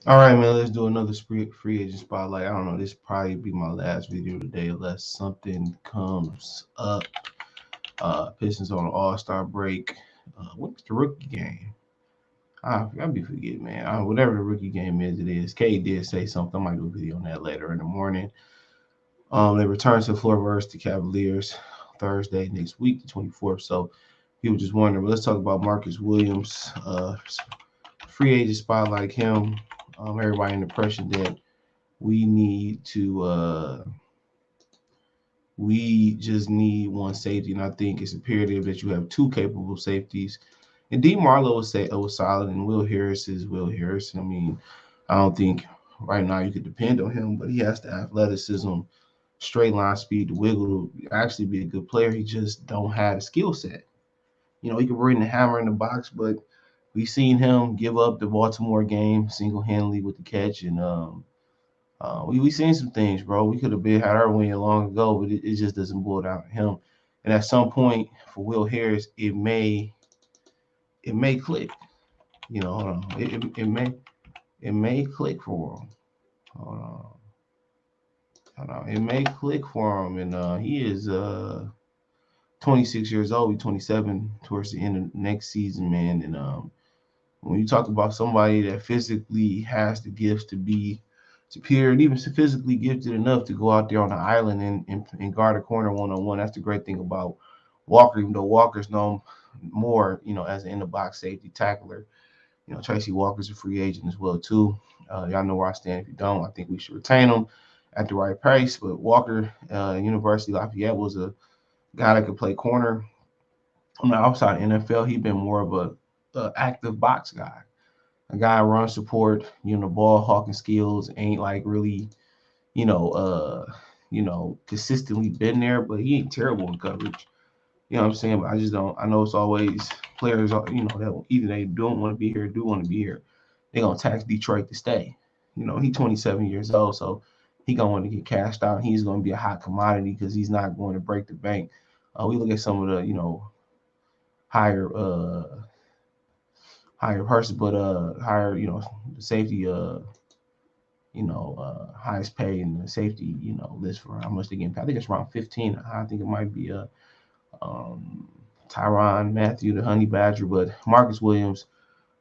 All right, man. Let's do another free agent spotlight. I don't know. This probably be my last video today, unless something comes up. Pistons on an All-Star break. What's the rookie game? I be forgetting, man. Whatever the rookie game is, it is. K did say something. I might do a video on that later in the morning. They return to the floor versus the Cavaliers Thursday next week, the 24th. So people just wondering. But let's talk about Marcus Williams. Free agent spotlight him. Everybody in the impression that we need to we just need one safety, and I think it's imperative that you have two capable safeties. And D Marlowe was solid, and Will Harris is Will Harris. I mean, I don't think right now you could depend on him, but he has the athleticism, straight line speed, the wiggle to actually be a good player. He just don't have the skill set. He can bring the hammer in the box, but we've seen him give up the Baltimore game single handedly with the catch, and we seen some things, bro. We could have been had our win long ago, but it just doesn't boil down to him. And at some point for Will Harris, it may click. Hold on. It may click for him. Hold on. Hold on. It may click for him, and he is 26 years old. He's 27 towards the end of next season, man. And when you talk about somebody that physically has the gifts to be superior and even physically gifted enough to go out there on the island and guard a corner one-on-one, that's the great thing about Walker, even though Walker's known more, as an in-the-box safety tackler. Tracy Walker's a free agent as well, too. Y'all know where I stand. If you don't, I think we should retain him at the right price. But Walker, University of Lafayette, was a guy that could play corner. On the outside NFL, he's been more of a active box guy. A guy run support, ball hawking skills, ain't like really, consistently been there, but he ain't terrible in coverage. You know what I'm saying? But I just don't. I know it's always players, that either they don't want to be here, or do want to be here. They're gonna tax Detroit to stay. He's 27 years old, so he gonna want to get cashed out. He's gonna be a hot commodity because he's not going to break the bank. We look at some of the, higher higher person, but higher, the safety, highest pay in the safety, list for how much they get. I think it's around 15. I think it might be um, Tyron Matthew, the Honey Badger, but Marcus Williams.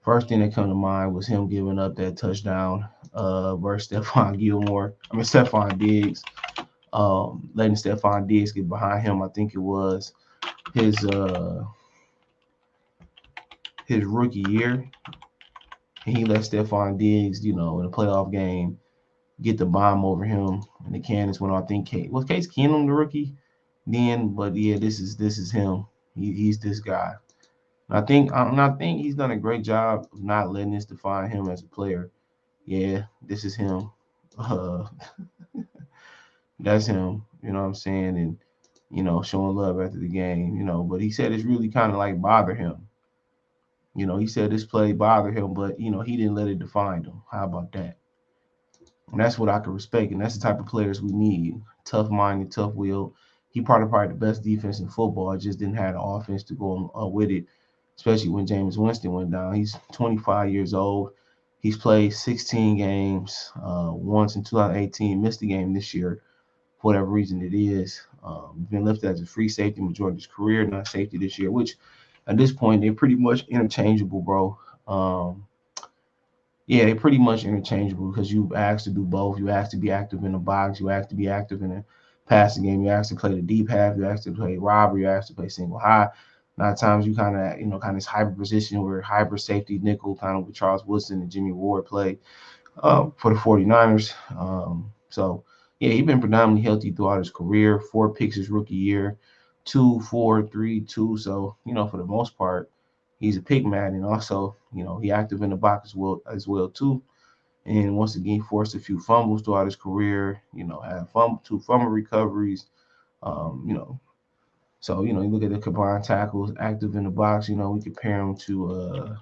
First thing that come to mind was him giving up that touchdown versus Stephon Diggs, letting Stephon Diggs get behind him. I think it was his uh, his rookie year, and he let Stephon Diggs, in a playoff game, get the bomb over him, and the Cannons went on. I think Case Keenum the rookie then, but yeah, this is him. He's this guy. And I think he's done a great job of not letting this define him as a player. Yeah, this is him. Uh, that's him. You know what I'm saying? And showing love after the game. But he said it's really kind of like bother him. He said this play bothered him, but he didn't let it define him. How about that? And that's what I can respect, and that's the type of players we need. Tough minded, tough willed. He probably the best defense in football. Just didn't have the offense to go with it, especially when Jameis Winston went down. He's 25 years old. He's played 16 games. Once in 2018, missed the game this year for whatever reason it is. Been lifted as a free safety majority of his career, not safety this year, which at this point they're pretty much interchangeable, bro. Yeah, they're pretty much interchangeable because you asked to do both. You asked to be active in the box. You asked to be active in the passing game. You asked to play the deep half. You asked to play robber. You asked to play single high. A lot of times you kind of this hybrid position where hybrid safety nickel, kind of with Charles Woodson and Jimmy Ward play for the 49ers. So, yeah, he's been predominantly healthy throughout his career. 4 picks his rookie year, 2, 4, 3, 2. So, for the most part, he's a pick man, and also, he active in the box as well too. And once again, forced a few fumbles throughout his career. Had 2 fumble recoveries. You know, so you look at the combined tackles, active in the box. We compare him to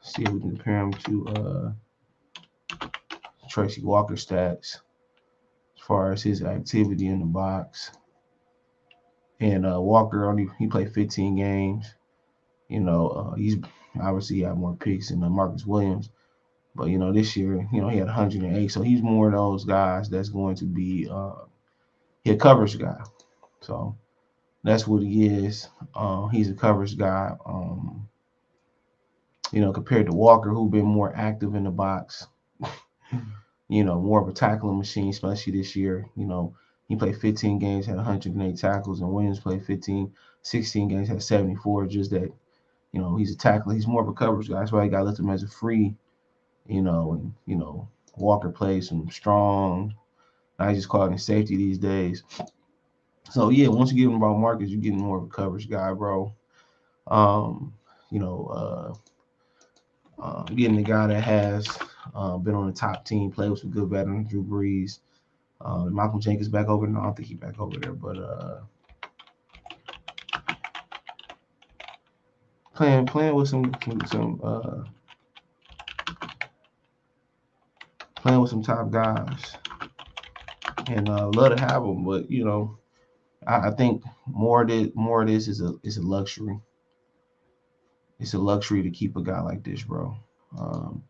see if we can compare him to Tracy Walker stats as far as his activity in the box. And Walker he played 15 games. He's obviously had more picks than Marcus Williams. But this year, he had 108. So he's more of those guys that's going to be he a coverage guy. So that's what he is. He's a coverage guy. Compared to Walker, who been more active in the box. More of a tackling machine, especially this year. He played 15 games, had 108 tackles, and Williams played 16 games, had 74. Just that, he's a tackler. He's more of a coverage guy. That's why you got to lift him as a free, and, Walker plays some strong. I just call it safety these days. So, yeah, once you get him about Marcus, you're getting more of a coverage guy, bro. Um, you know, Getting the guy that has been on the top team, played with some good veterans, Drew Brees. Malcolm Jenkins back over there. No, I don't think he's back over there, but playing with playing with some top guys, and love to have them. But I think more of this is a luxury. It's a luxury to keep a guy like this, bro. Um,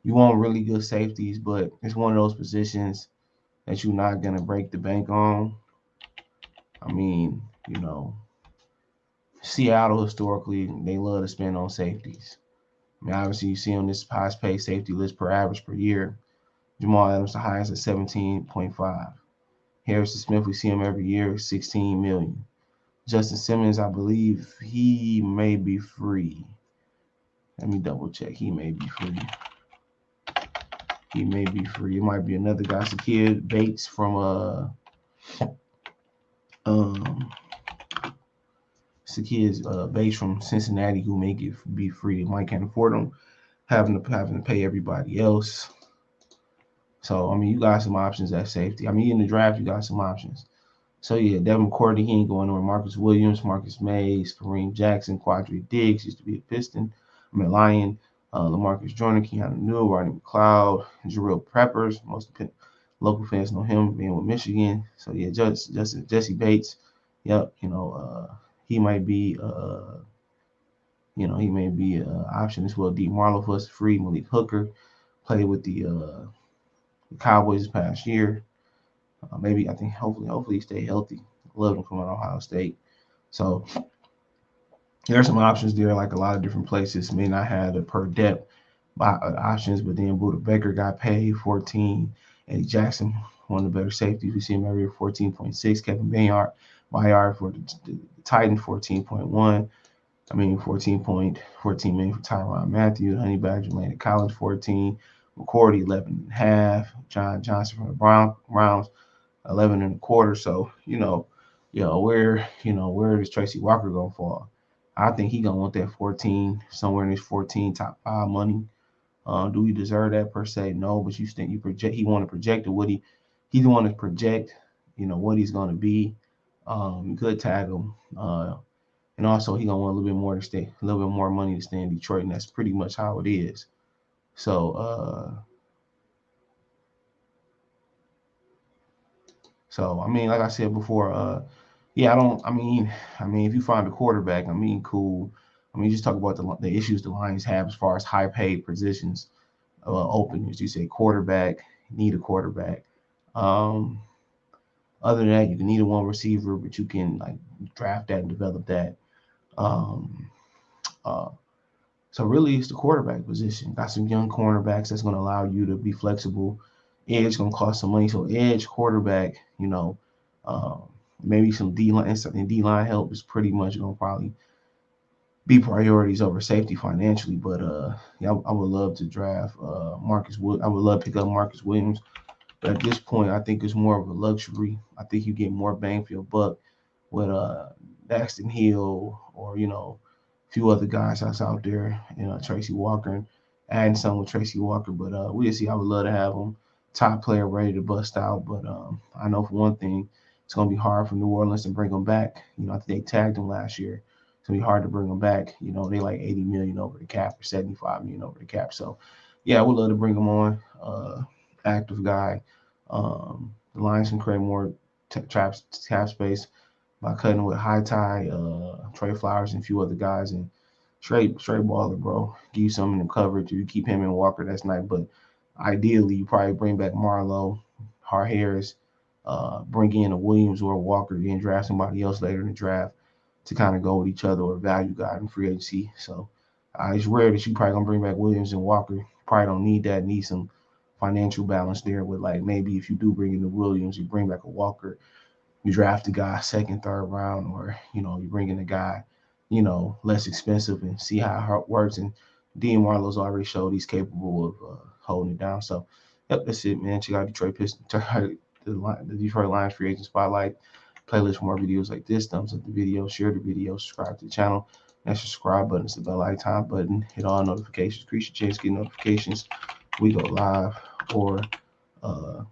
you want really good safeties, but it's one of those positions that you're not gonna break the bank on. I mean, Seattle historically they love to spend on safeties. I mean, obviously you see on this highest paid safety list per average per year, Jamal Adams the highest at 17.5. Harrison Smith, we see him every year, 16 million. Justin Simmons, I believe he may be free. Let me double check. He may be free. He may be free. It might be another guy, Sakir Bates from um Sakir Bates from Cincinnati who may be free. Mike can't afford him, having to pay everybody else. So I mean, you got some options at safety. I mean, in the draft, you got some options. So yeah, Devin McCourty, he ain't going nowhere. Marcus Williams, Marcus Mays, Kareem Jackson, Quadri Diggs used to be a Piston. I mean Lion, Lamarcus Joyner, Keanu Neal, Rodney McLeod, Jarrell Peppers. Local fans know him being with Michigan. So yeah, Jesse Bates. Yep, he might be he may be an option as well. D Marlowe for us free. Malik Hooker played with the Cowboys this past year. Maybe I think hopefully he stay healthy. Love him from Ohio State. So there are some options there, like a lot of different places may not have the per depth options, but then Buda Baker got paid 14. Eddie Jackson, one of the better safeties. We see him every year 14.6. Kevin Bayard for the Titan 14.1. I mean 14.14 million for Tyrann Matthew. Honey Badger Landon Collins 14. McCourty 11 and a half. John Johnson from the Browns 11 and a quarter. So, where is Tracy Walker gonna fall? I think he gonna want that 14, somewhere in his 14 top five money. Do he deserve that per se? No, but you think you project he want to project what he's want to project, what he's gonna be. Good tackle. And also he gonna want a little bit more to stay, a little bit more money to stay in Detroit, and that's pretty much how it is. So I mean, like I said before, yeah, I don't. I mean, if you find a quarterback, I mean, cool. I mean, just talk about the issues the Lions have as far as high paid positions open. As you say, quarterback, need a quarterback. Um, Other than that, you can need a one receiver, but you can like draft that and develop that. Um, uh, so really, it's the quarterback position. Got some young cornerbacks that's going to allow you to be flexible. Edge going to cost some money, so edge quarterback, um, maybe some D line and D line help is pretty much going to probably be priorities over safety financially. But yeah, I would love to draft Marcus Wood. I would love to pick up Marcus Williams. But at this point, I think it's more of a luxury. I think you get more bang for your buck with Daxton Hill or a few other guys that's out there, Tracy Walker and adding some with Tracy Walker. But we'll see. I would love to have him top player ready to bust out. But I know for one thing, it's gonna be hard for New Orleans to bring him back. I think they tagged him last year. It's gonna be hard to bring him back. They like 80 million over the cap or 75 million over the cap. So yeah, I would love to bring him on. Active guy. The Lions can create more cap space by cutting with High Tie, Trey Flowers, and a few other guys, and straight baller, bro. Give you some in the coverage. If you keep him in Walker, that's nice. But ideally, you probably bring back Marlowe, Harris, bring in a Williams or a Walker, then draft somebody else later in the draft to kind of go with each other or value guy in free agency. So it's rare that you probably gonna bring back Williams and Walker. Probably don't need that. Need some financial balance there with like maybe if you do bring in the Williams, you bring back a Walker, you draft a guy second, third round, or you bring in a guy, less expensive and see how it works. And Dean Marlowe's already showed he's capable of holding it down. So, yep, that's it, man. Check out Detroit Pistons, the Detroit Lions free agent spotlight playlist for more videos like this. Thumbs up the video, share the video, subscribe to the channel. That subscribe button is the bell icon button. Hit all notifications. Increase your chance to get notifications. We go live or uh,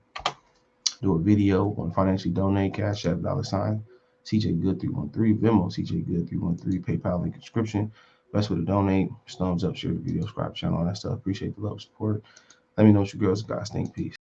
do a video on financially donate, Cash App, $, CJ Good 313, Venmo, CJ Good 313, PayPal link in description. Best way to donate, thumbs up, share the video, subscribe to the channel, all that stuff. Appreciate the love, support. Let me know what you girls and guys think. Peace.